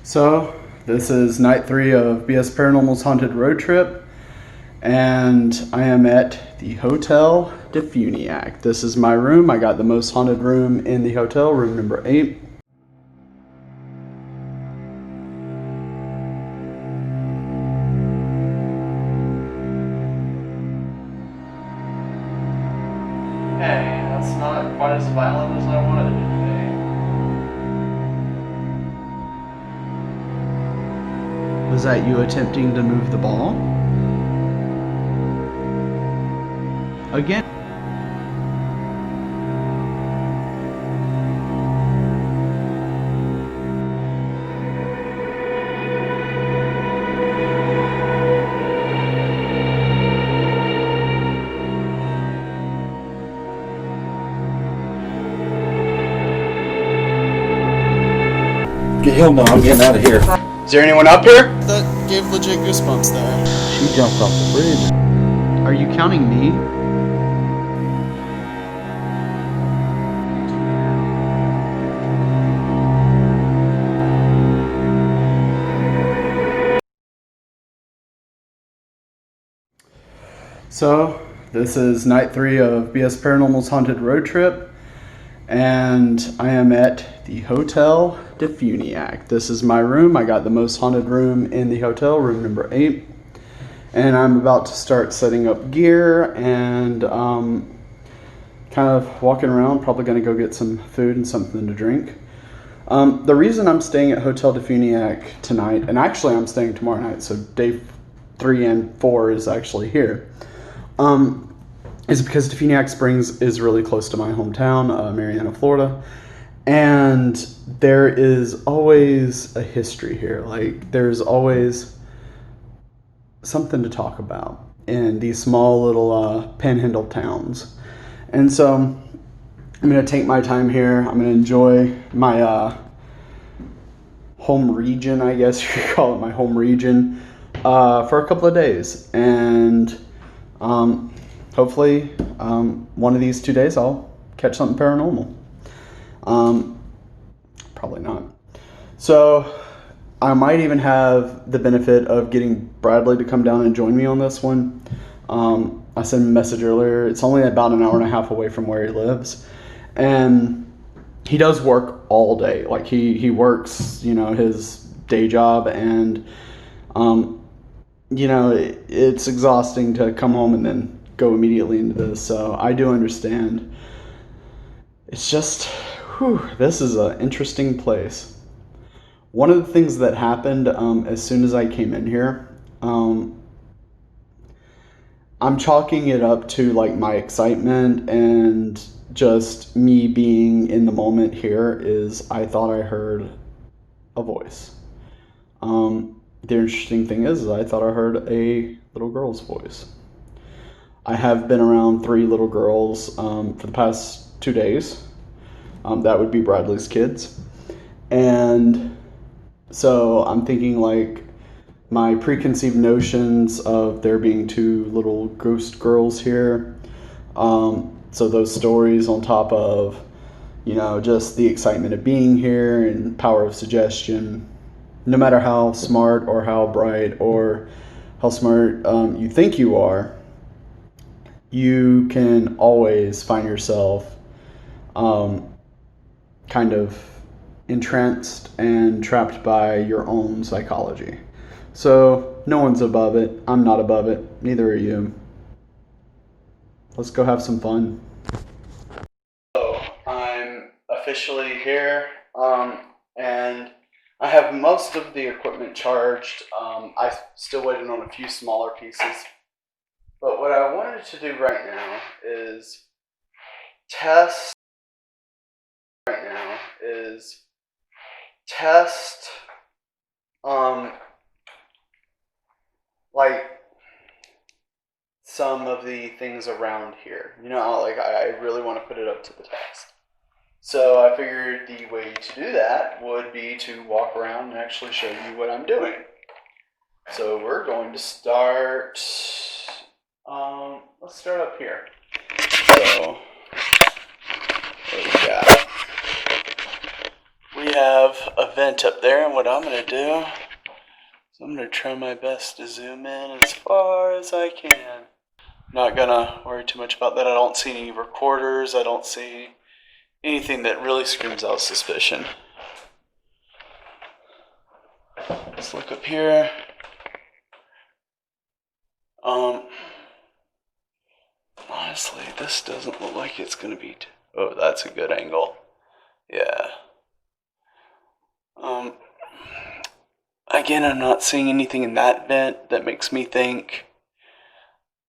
So, this is night 3 of BS Paranormal's Haunted Road Trip, and I am at the Hotel Defuniak. This is my room. I got the most haunted room in the hotel, room number 8. Hey, that's not quite as violent as I wanted it to be. Was that you attempting to move the ball? Again? Hell no, I'm getting out of here. Is there anyone up here? That gave legit goosebumps there. She jumped off the bridge. Are you counting me? So, this is night 3 of BS Paranormal's Haunted Road Trip, and I am at the Hotel Defuniak. This is my room. I got the most haunted room in the hotel, room number 8, and I'm about to start setting up gear and kind of walking around. Probably going to go get some food and something to drink. The reason I'm staying at Hotel Defuniak tonight, and actually I'm staying tomorrow night, so day 3 and 4 is actually here, is because Defuniak Springs is really close to my hometown, Marianna, Florida, and there is always a history here. Like, there's always something to talk about in these small little panhandle towns. And so I'm going to take my time here. I'm going to enjoy my home region, I guess you could call it, my home region, for a couple of days. And hopefully one of these 2 days I'll catch something paranormal. Probably not. So I might even have the benefit of getting Bradley to come down and join me on this one. I sent him a message earlier. It's only about an hour and a half away from where he lives, and he does work all day. Like, he works, his day job, and it's exhausting to come home and then go immediately into this. So I do understand. It's just, this is an interesting place. One of the things that happened as soon as I came in here, I'm chalking it up to like my excitement and just me being in the moment here, is I thought I heard a voice. The interesting thing is I thought I heard a little girl's voice. I have been around 3 little girls for the past 2 days. That would be Bradley's kids. And so I'm thinking, like, my preconceived notions of there being 2 little ghost girls here. So those stories on top of, just the excitement of being here and power of suggestion. No matter how smart or how bright or how smart you think you are, you can always find yourself kind of entranced and trapped by your own psychology. So no one's above it. I'm not above it. Neither are you. Let's go have some fun. So I'm officially here, and I have most of the equipment charged. I'm still waiting on a few smaller pieces. But what I wanted to do right now is test like some of the things around here. Like, I really want to put it up to the test. So I figured the way to do that would be to walk around and actually show you what I'm doing. So we're going to start, let's start up here. So what do we got? We have a vent up there, and what I'm going to do is I'm going to try my best to zoom in as far as I can. Not going to worry too much about that. I don't see any recorders. I don't see anything that really screams out suspicion. Let's look up here. Honestly, this doesn't look like it's going to be... Oh, that's a good angle. Yeah. Again, I'm not seeing anything in that vent that makes me think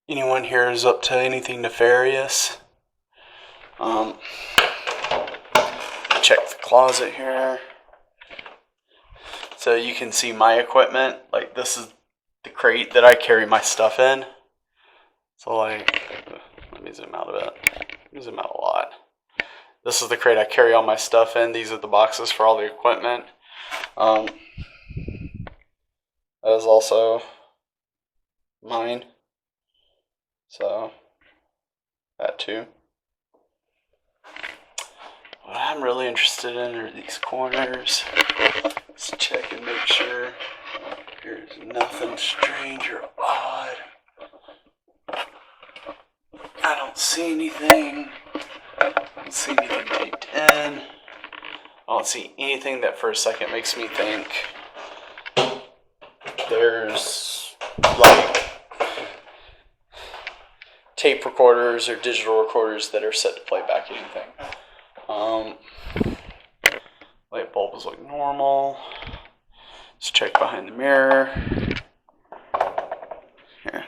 anyone here is up to anything nefarious. Check the closet here. So you can see my equipment. Like, this is the crate that I carry my stuff in. So, like, let me zoom out a bit. Let me zoom out a lot. This is the crate I carry all my stuff in. These are the boxes for all the equipment. That is also mine. So, that too. What I'm really interested in are these corners. Let's check and make sure there's nothing strange or odd. I don't see anything. I don't see anything taped in. I don't see anything that for a second makes me think there's like tape recorders or digital recorders that are set to play back anything. Light bulbs look normal. Let's check behind the mirror. Here.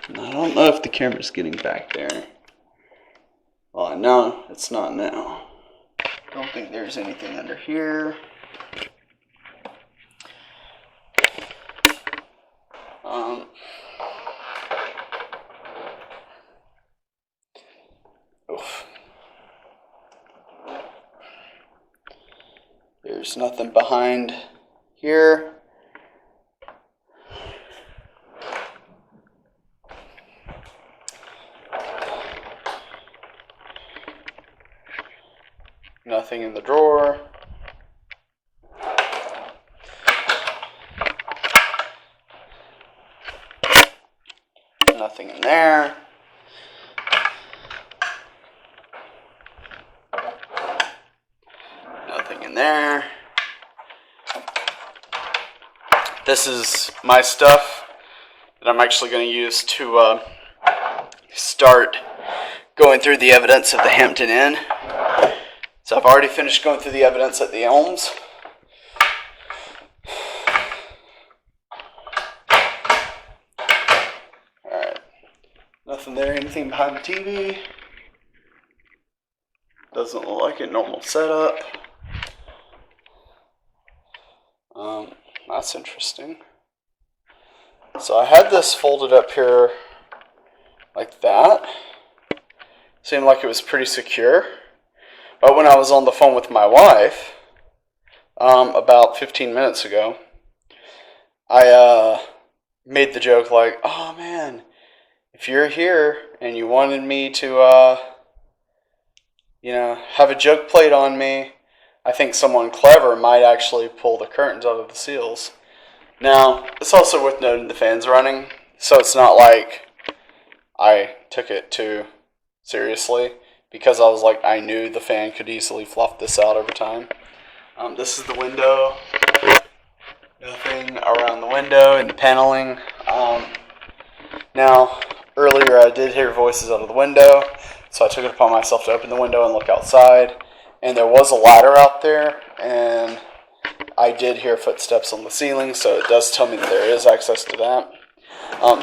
I don't know if the camera's getting back there. Well, I know it's not now. Don't think there's anything under here. There's nothing behind here. Nothing in the drawer. Nothing in there. Nothing in there. This is my stuff that I'm actually going to use to start going through the evidence of the Hampton Inn. So I've already finished going through the evidence at the Elms. Alright. Nothing there. Anything behind the TV? Doesn't look like a normal setup. That's interesting. So I had this folded up here like that. Seemed like it was pretty secure. But when I was on the phone with my wife, about 15 minutes ago, I made the joke like, oh man, if you're here and you wanted me to, have a joke played on me, I think someone clever might actually pull the curtains out of the seals. Now, it's also worth noting the fan's running, so it's not like I took it too seriously, because I was like, I knew the fan could easily fluff this out over time. This is the window. Nothing around the window and the paneling. Now, earlier I did hear voices out of the window, so I took it upon myself to open the window and look outside. And there was a ladder out there, and I did hear footsteps on the ceiling, so it does tell me that there is access to that.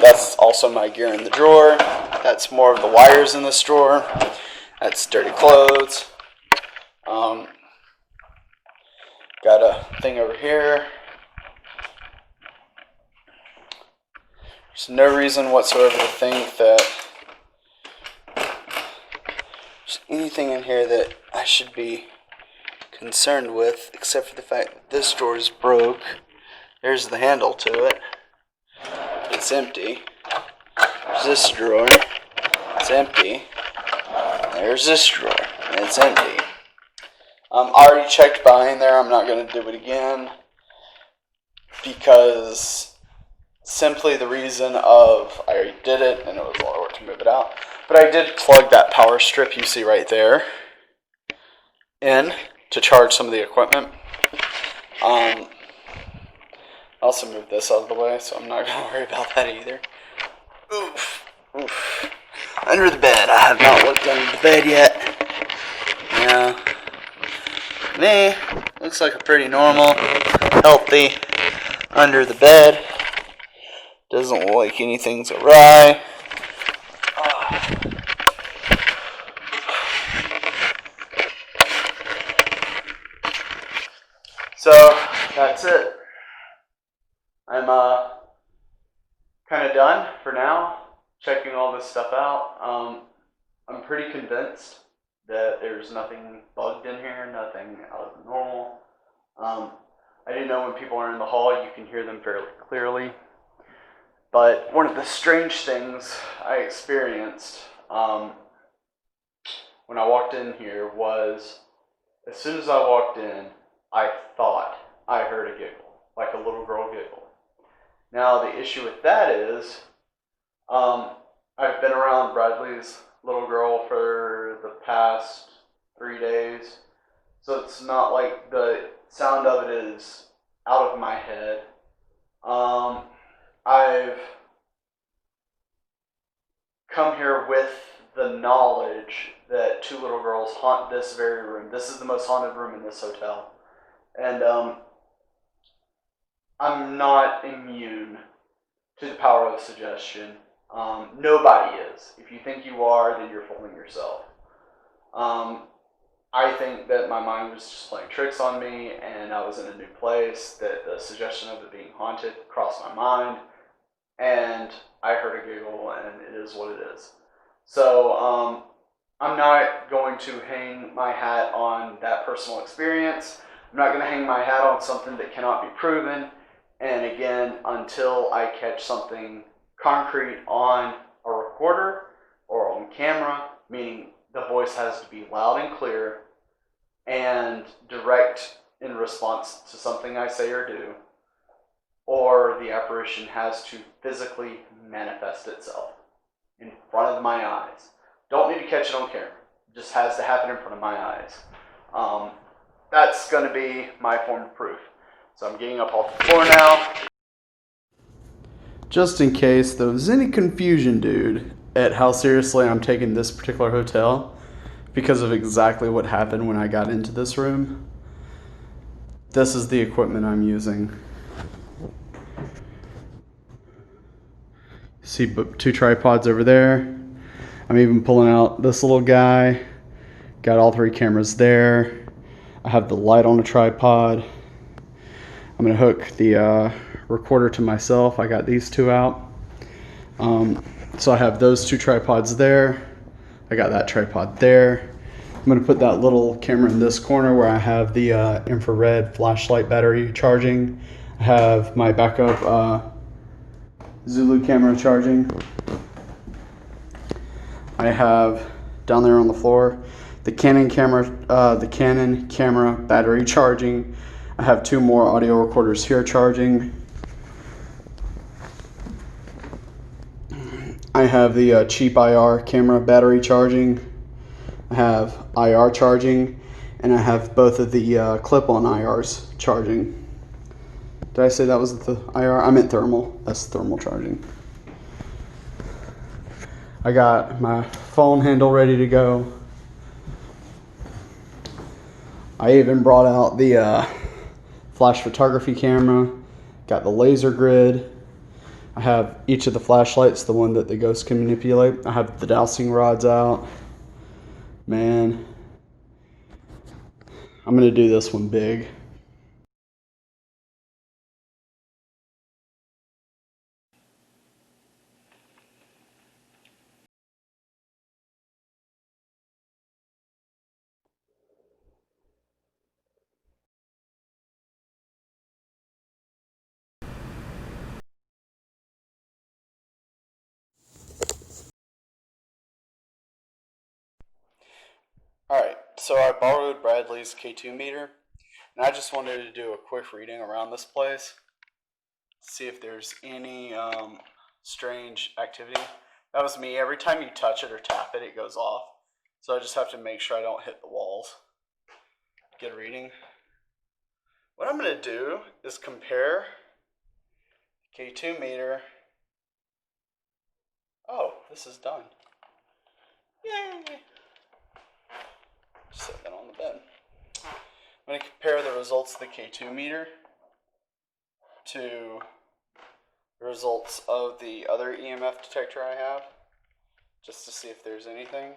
That's also my gear in the drawer. That's more of the wires in this drawer. That's dirty clothes. Got a thing over here. There's no reason whatsoever to think that there's anything in here that I should be concerned with, except for the fact that this drawer is broke. There's the handle to it. It's empty. There's this drawer. It's empty. There's this drawer. And it's empty. I already checked behind there. I'm not going to do it again. Because simply the reason of I already did it and it was a lot of work to move it out. But I did plug that power strip you see right there in to charge some of the equipment. I also moved this out of the way, so I'm not going to worry about that either. Oof. Oof. Under the bed. I have not looked under the bed yet. Yeah. Me, looks like a pretty normal, healthy under the bed. Doesn't look like anything's awry. So, that's it. I'm kind of done for now, checking all this stuff out. I'm pretty convinced that there's nothing bugged in here, nothing out of the normal. I do know when people are in the hall, you can hear them fairly clearly. But one of the strange things I experienced when I walked in here was, as soon as I walked in, I thought I heard a giggle, like a little girl giggle. Now, the issue with that is, I've been around Bradley's little girl for the past 3 days, so it's not like the sound of it is out of my head. I've come here with the knowledge that 2 little girls haunt this very room. This is the most haunted room in this hotel. And I'm not immune to the power of suggestion. Nobody is. If you think you are, then you're fooling yourself. I think that my mind was just playing tricks on me, and I was in a new place, that the suggestion of it being haunted crossed my mind, and I heard a giggle, and it is what it is. So I'm not going to hang my hat on that personal experience. I'm not going to hang my hat on something that cannot be proven. And again, until I catch something concrete on a recorder or on camera, meaning the voice has to be loud and clear and direct in response to something I say or do, or the apparition has to physically manifest itself in front of my eyes. Don't need to catch it on camera. It just has to happen in front of my eyes. That's going to be my form of proof. So I'm getting up off the floor now. Just in case there was any confusion, dude, at how seriously I'm taking this particular hotel because of exactly what happened when I got into this room. This is the equipment I'm using. See 2 tripods over there. I'm even pulling out this little guy. Got all 3 cameras there. I have the light on a tripod. I'm going to hook the recorder to myself. I got these 2 out. So I have those 2 tripods there. I got that tripod there. I'm going to put that little camera in this corner where I have the infrared flashlight battery charging. I have my backup Zulu camera charging. I have down there on the floor the Canon camera battery charging. I have 2 more audio recorders here charging. I have the cheap IR camera battery charging. I have IR charging, and I have both of the clip-on IRs charging. Did I say that was the IR? I meant thermal. That's thermal charging. I got my phone handle ready to go. I even brought out the flash photography camera. Got the laser grid. I have each of the flashlights, the one that the ghost can manipulate. I have the dowsing rods out. Man, I'm gonna do this one big. So I borrowed Bradley's K2 meter, and I just wanted to do a quick reading around this place, see if there's any strange activity. That was me. Every time you touch it or tap it, it goes off. So I just have to make sure I don't hit the walls. Get a reading. What I'm going to do is compare K2 meter. Oh, this is done. Yay! Set that on the bed. I'm going to compare the results of the K2 meter to the results of the other EMF detector I have, just to see if there's anything.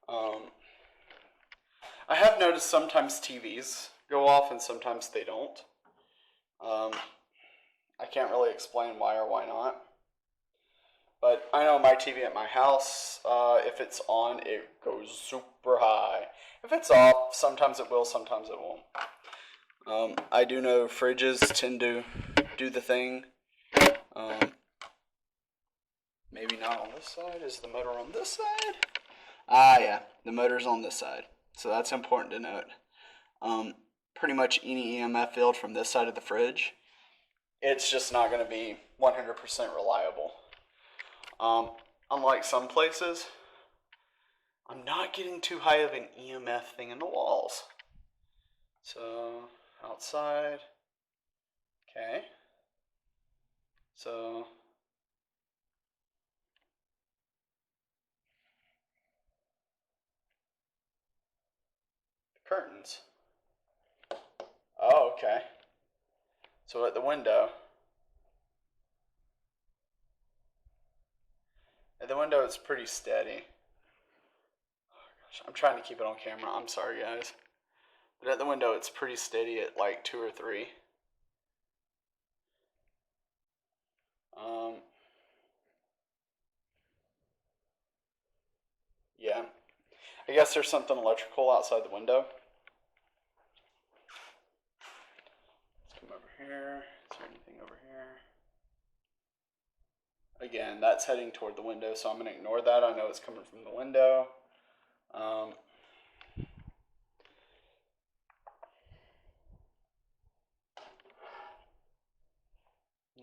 I have noticed sometimes TVs go off and sometimes they don't. I can't really explain why or why not. But I know my TV at my house, if it's on, it goes super high. If it's off, sometimes it will, sometimes it won't. I do know fridges tend to do the thing. Maybe not on this side. Is the motor on this side? Ah, yeah, the motor's on this side. So that's important to note. Pretty much any EMF field from this side of the fridge, it's just not going to be 100% reliable. Unlike some places, I'm not getting too high of an EMF thing in the walls. So, outside. Okay. So, curtains. Oh, okay. So at the window. At the window, it's pretty steady. Oh, gosh, I'm trying to keep it on camera. I'm sorry, guys. But at the window, it's pretty steady at like 2 or 3. Yeah. I guess there's something electrical outside the window. Let's come over here. Is there anything over here? Again, that's heading toward the window, so I'm going to ignore that. I know it's coming from the window.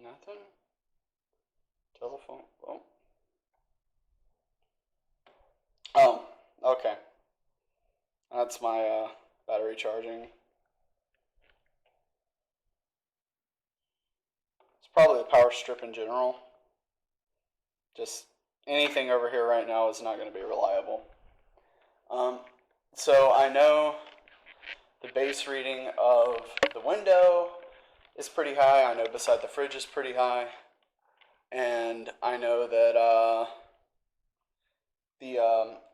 Nothing. Telephone. Oh, okay. That's my battery charging. It's probably the power strip in general. Just anything over here right now is not going to be reliable. So I know the base reading of the window is pretty high. I know beside the fridge is pretty high. And I know that the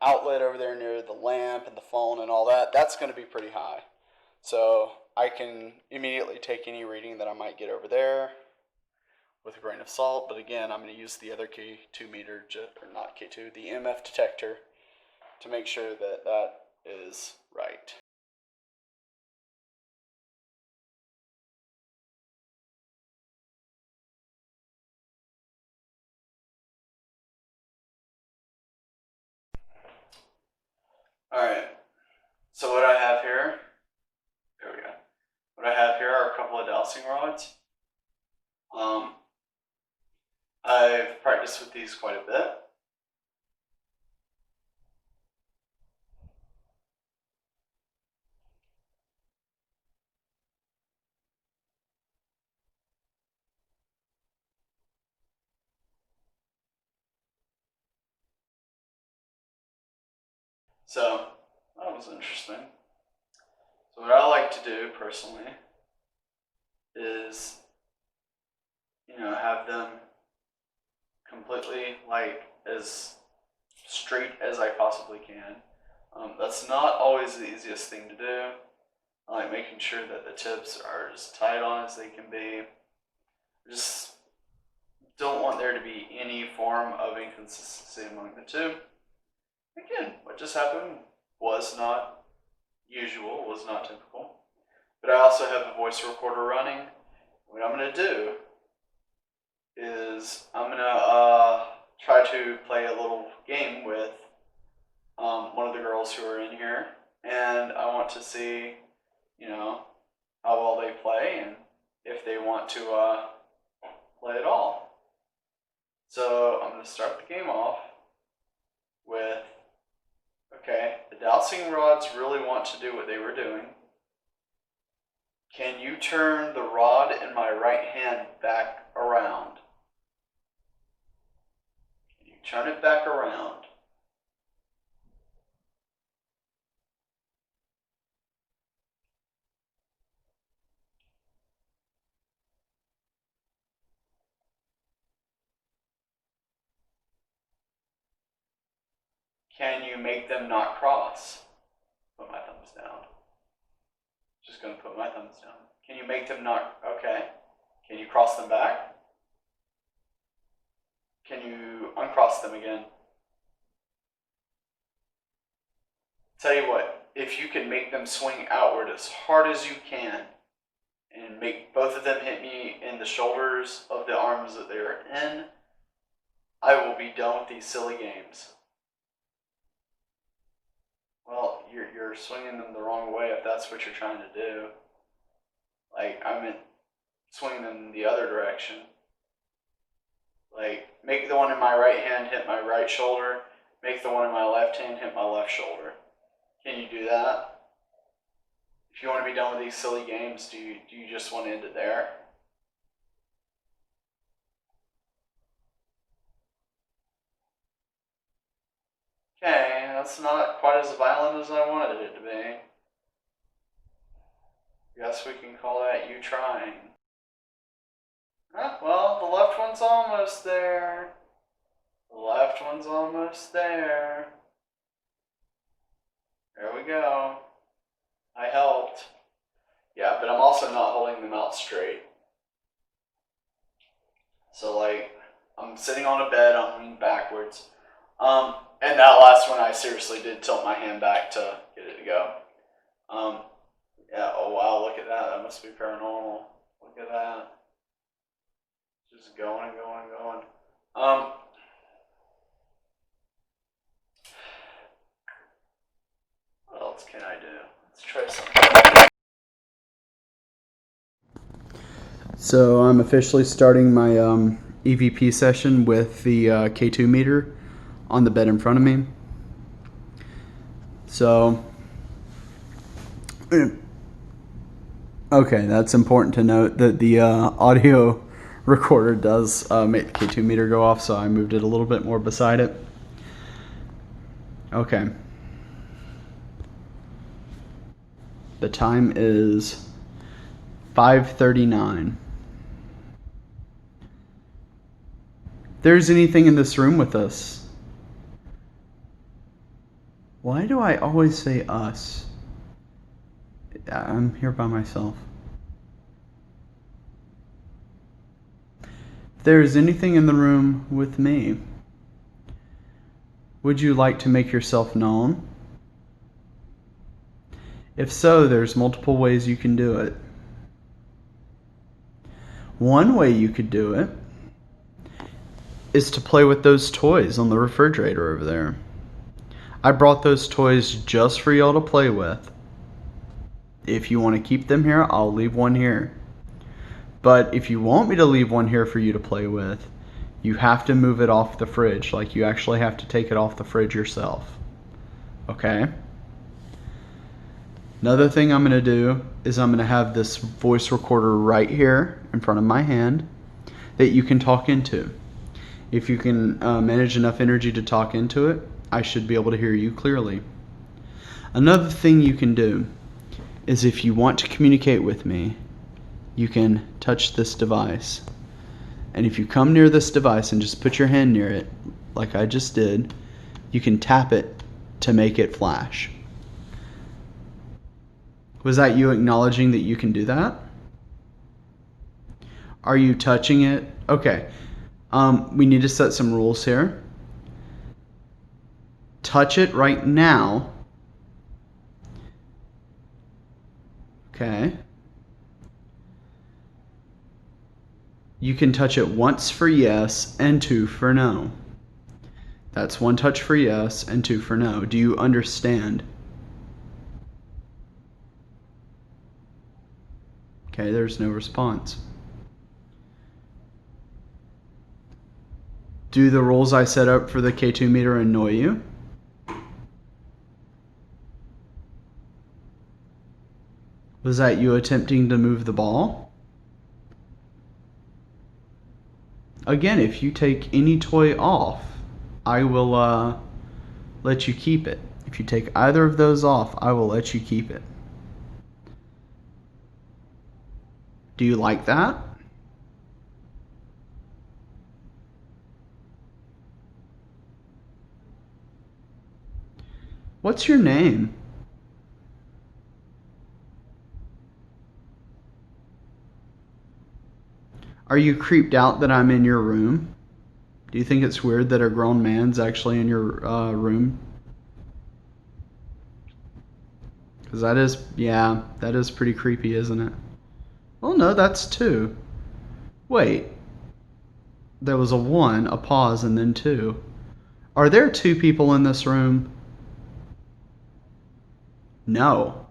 outlet over there near the lamp and the phone and all that, that's going to be pretty high. So I can immediately take any reading that I might get over there with a grain of salt. But again, I'm going to use the other K2 meter, or not K2, the EMF detector, to make sure that that is right. Alright, so what I have here, there we go. What I have here are a couple of dowsing rods. I've practiced with these quite a bit. So, that was interesting. So what I like to do, personally, is, have them completely, as straight as I possibly can. That's not always the easiest thing to do. I like making sure that the tips are as tight on as they can be. Just don't want there to be any form of inconsistency among the two. Again, what just happened was not usual, was not typical. But I also have a voice recorder running. What I'm going to do is I'm going to try to play a little game with one of the girls who are in here. and I want to see, how well they play and if they want to play at all. So I'm going to start the game off with, okay, the dowsing rods really want to do what they were doing. Can you turn the rod in my right hand back around? Can you turn it back around? Can you make them not cross? Put my thumbs down. Just going to put my thumbs down. Can you make them not, okay. Can you cross them back? Can you uncross them again? Tell you what, if you can make them swing outward as hard as you can and make both of them hit me in the shoulders of the arms that they're in, I will be done with these silly games. Well, you're swinging them the wrong way if that's what you're trying to do. Like, I meant swing them the other direction. Like, make the one in my right hand hit my right shoulder, make the one in my left hand hit my left shoulder. Can you do that? If you want to be done with these silly games, do you just want to end it there? Okay, that's not quite as violent as I wanted it to be. Guess we can call that you trying. Well, the left one's almost there. The left one's almost there. There we go. I helped. Yeah, but I'm also not holding them out straight. So, like, I'm sitting on a bed, I'm leaning backwards. And that last one, I seriously did tilt my hand back to get it to go. Yeah, oh wow, look at that. That must be paranormal. Look at that. Just going and going and going. What else can I do? Let's try something. So I'm officially starting my EVP session with the K2 meter on the bed in front of me. So, okay, that's important to note that the audio recorder does make the K2 meter go off, so I moved it a little bit more beside it. Okay. The time is 5:39. If there's anything in this room with us. Why do I always say us? I'm here by myself. If there's anything in the room with me, would you like to make yourself known? If so, there's multiple ways you can do it. One way you could do it is to play with those toys on the refrigerator over there. I brought those toys just for y'all to play with. If you want to keep them here, I'll leave one here. But if you want me to leave one here for you to play with, you have to move it off the fridge. Like, you actually have to take it off the fridge yourself. Okay? Another thing I'm going to do is I'm going to have this voice recorder right here in front of my hand that you can talk into. If you can manage enough energy to talk into it, I should be able to hear you clearly. Another thing you can do is, if you want to communicate with me, you can touch this device. And if you come near this device and just put your hand near it, like I just did, you can tap it to make it flash. Was that you acknowledging that you can do that? Are you touching it? Okay. We need to set some rules here. Touch it right now. Okay. You can touch it once for yes and 2 for no. That's 1 touch for yes and 2 for no. Do you understand? Okay, there's no response. Do the rules I set up for the K2 meter annoy you? Was that you attempting to move the ball? Again, if you take any toy off, I will let you keep it. If you take either of those off, I will let you keep it. Do you like that? What's your name? Are you creeped out that I'm in your room? Do you think it's weird that a grown man's actually in your room? Because that is, yeah, that is pretty creepy, isn't it? Well, no, that's two. Wait. There was a one, a pause, and then two. Are there two people in this room? No.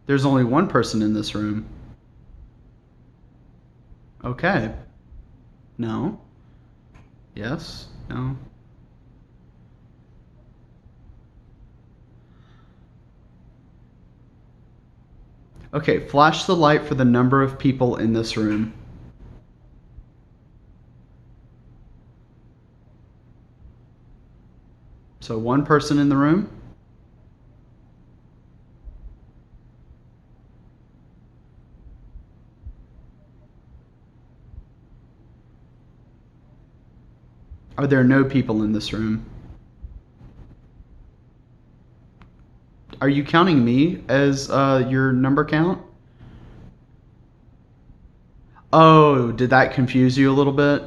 There's only one person in this room. Okay. No. Yes. No. Okay, flash the light for the number of people in this room. So one person in the room. Are there no people in this room? Are you counting me as your number count? Oh, did that confuse you a little bit?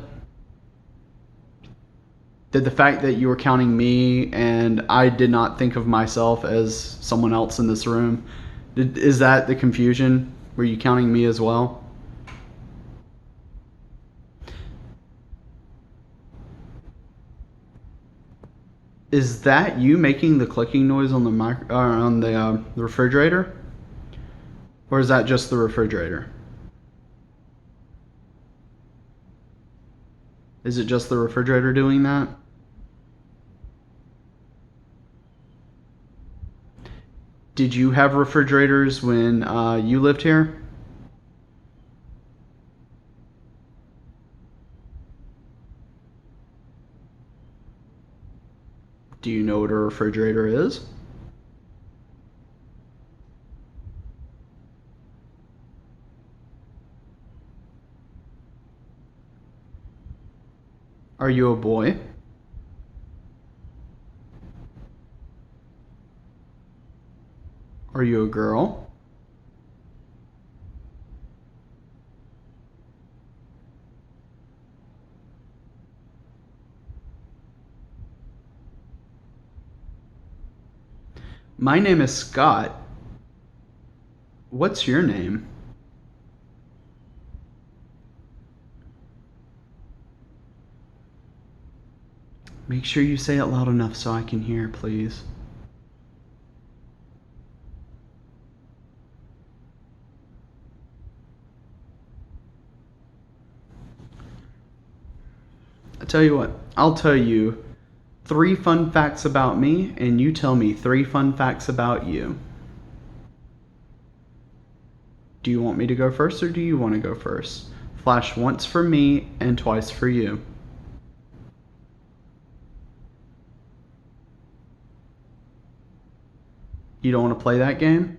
Did the fact that you were counting me and I did not think of myself as someone else in this room, is that the confusion? Were you counting me as well? Is that you making the clicking noise on the refrigerator? Or is that just the refrigerator? Is it just the refrigerator doing that? Did you have refrigerators when you lived here? Do you know what a refrigerator is? Are you a boy? Are you a girl? My name is Scott. What's your name? Make sure you say it loud enough so I can hear, please. I tell you what, I'll tell you 3 fun facts about me, and you tell me 3 fun facts about you. Do you want me to go first, or do you want to go first? Flash once for me and twice for you. You don't want to play that game?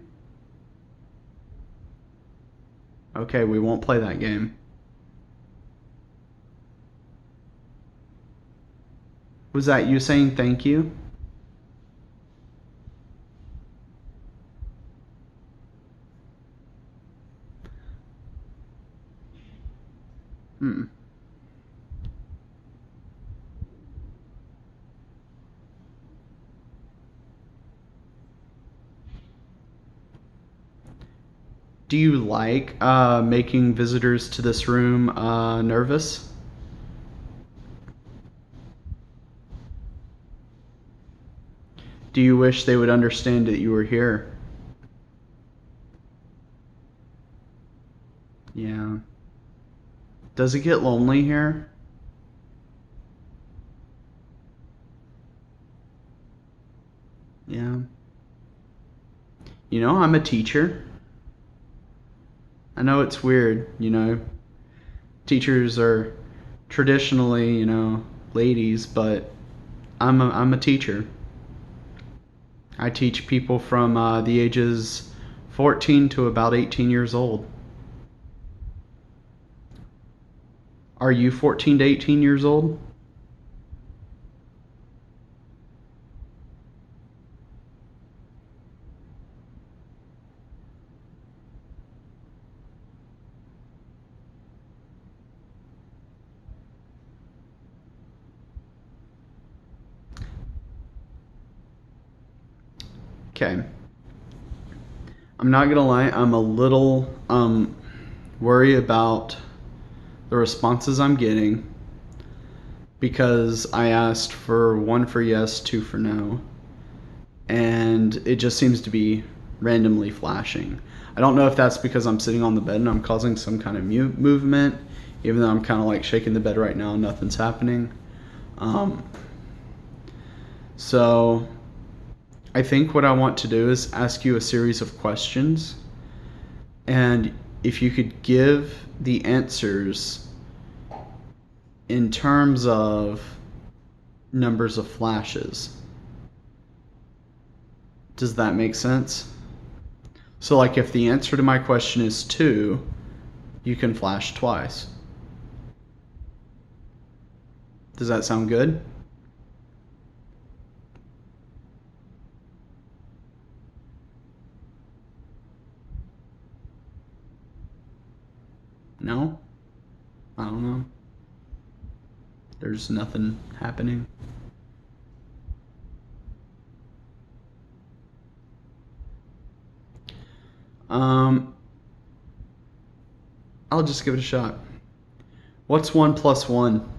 Okay, we won't play that game. Was that you saying thank you? Hmm. Do you like making visitors to this room nervous? Do you wish they would understand that you were here? Yeah. Does it get lonely here? Yeah. You know, I'm a teacher. I know it's weird, you know. Teachers are traditionally, you know, ladies, but I'm a teacher. I teach people from the ages 14 to about 18 years old. Are you 14 to 18 years old? Okay. I'm not gonna lie, I'm a little worried about the responses I'm getting because I asked for one for yes, two for no, and it just seems to be randomly flashing. I don't know if that's because I'm sitting on the bed and I'm causing some kind of movement, even though I'm kind of like shaking the bed right now and nothing's happening. Um, so I think what I want to do is ask you a series of questions, and if you could give the answers in terms of numbers of flashes. Does that make sense? So like if the answer to my question is 2, you can flash twice. Does that sound good? No? I don't know. There's nothing happening. I'll just give it a shot. What's 1 plus 1?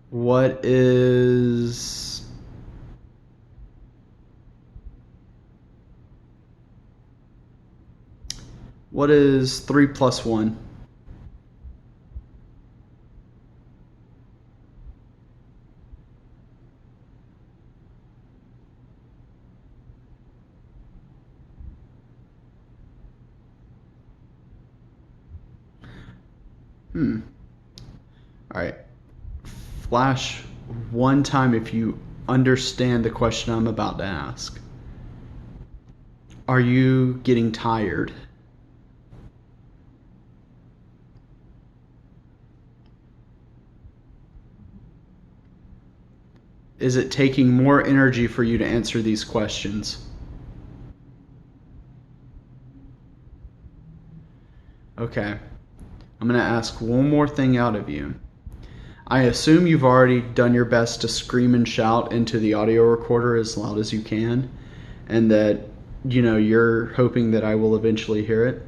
What is... What is 3 plus 1? All right. Flash one time if you understand the question I'm about to ask. Are you getting tired? Is it taking more energy for you to answer these questions? Okay. I'm going to ask one more thing out of you. I assume you've already done your best to scream and shout into the audio recorder as loud as you can, and that, you know, you're hoping that I will eventually hear it.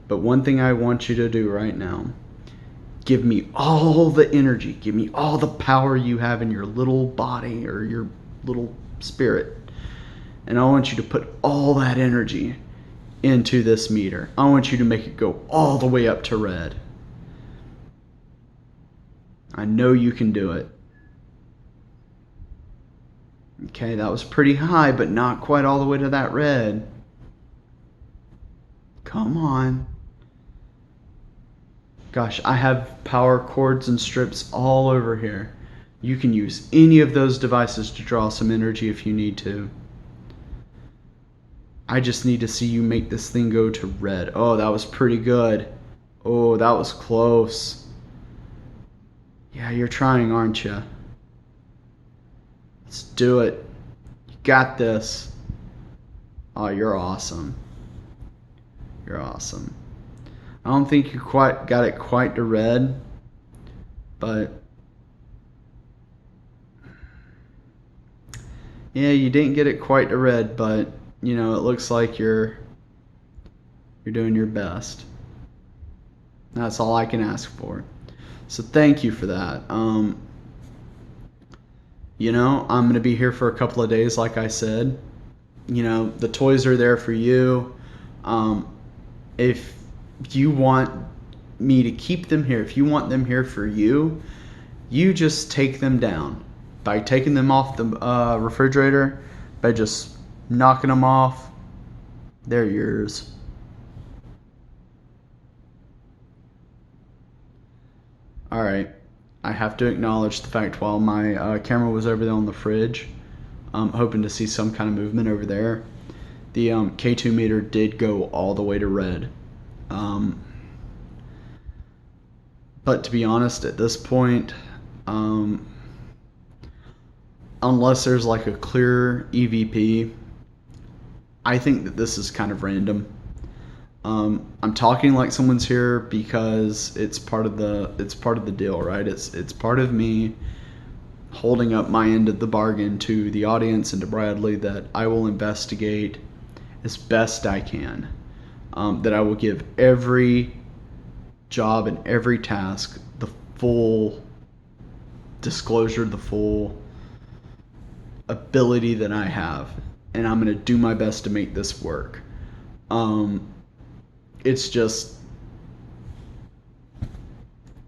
But one thing I want you to do right now, give me all the energy, give me all the power you have in your little body or your little spirit. And I want you to put all that energy into this meter. I want you to make it go all the way up to red. I know you can do it. Okay, that was pretty high, but not quite all the way to that red. Come on. Gosh, I have power cords and strips all over here. You can use any of those devices to draw some energy if you need to. I just need to see you make this thing go to red. Oh, that was pretty good. Oh, that was close. Yeah, you're trying, aren't you? Let's do it. You got this. Oh, you're awesome. You're awesome. I don't think you quite got it quite to red, but yeah, you didn't get it quite to red, but you know, it looks like you're doing your best. That's all I can ask for. So thank you for that. You know, I'm going to be here for a couple of days, like I said. You know, the toys are there for you. If you want me to keep them here, if you want them here for you, you just take them down. By taking them off the refrigerator, by just knocking them off, they're yours. Alright, I have to acknowledge the fact while my camera was over there on the fridge, I'm hoping to see some kind of movement over there. The K2 meter did go all the way to red. But to be honest, at this point, unless there's like a clear EVP, I think that this is kind of random. I'm talking like someone's here because it's part of the deal, right? It's part of me holding up my end of the bargain to the audience and to Bradley that I will investigate as best I can. That I will give every job and every task the full disclosure, the full ability that I have, and I'm going to do my best to make this work.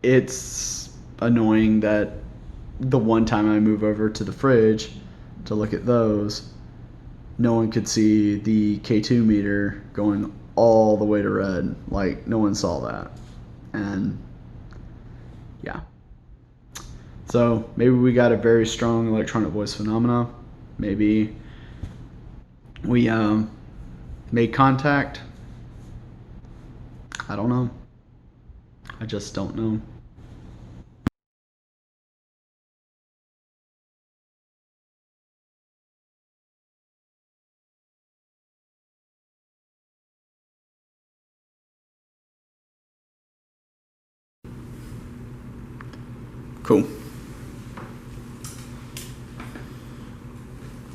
It's annoying that the one time I move over to the fridge to look at those, no one could see the K2 meter going all the way to red. Like, no one saw that. And yeah. So maybe we got a very strong electronic voice phenomena. Maybe we made contact. I don't know. I just don't know. Cool.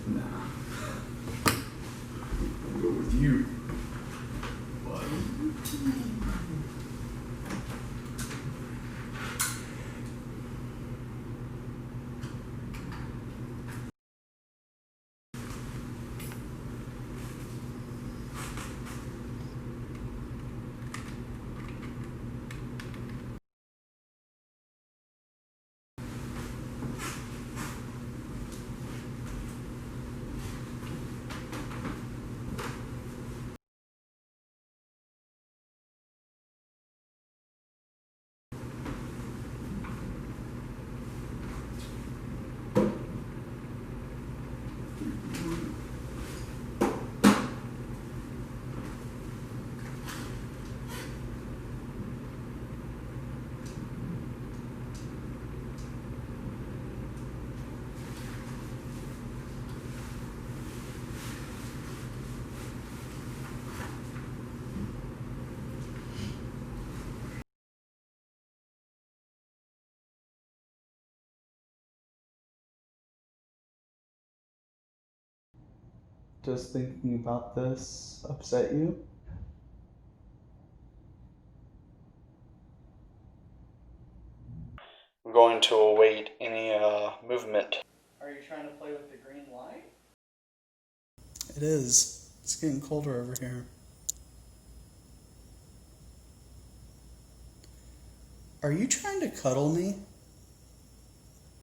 Nah. I'll go with you. Does thinking about this upset you? I'm going to await any movement. Are you trying to play with the green light? It is. It's getting colder over here. Are you trying to cuddle me?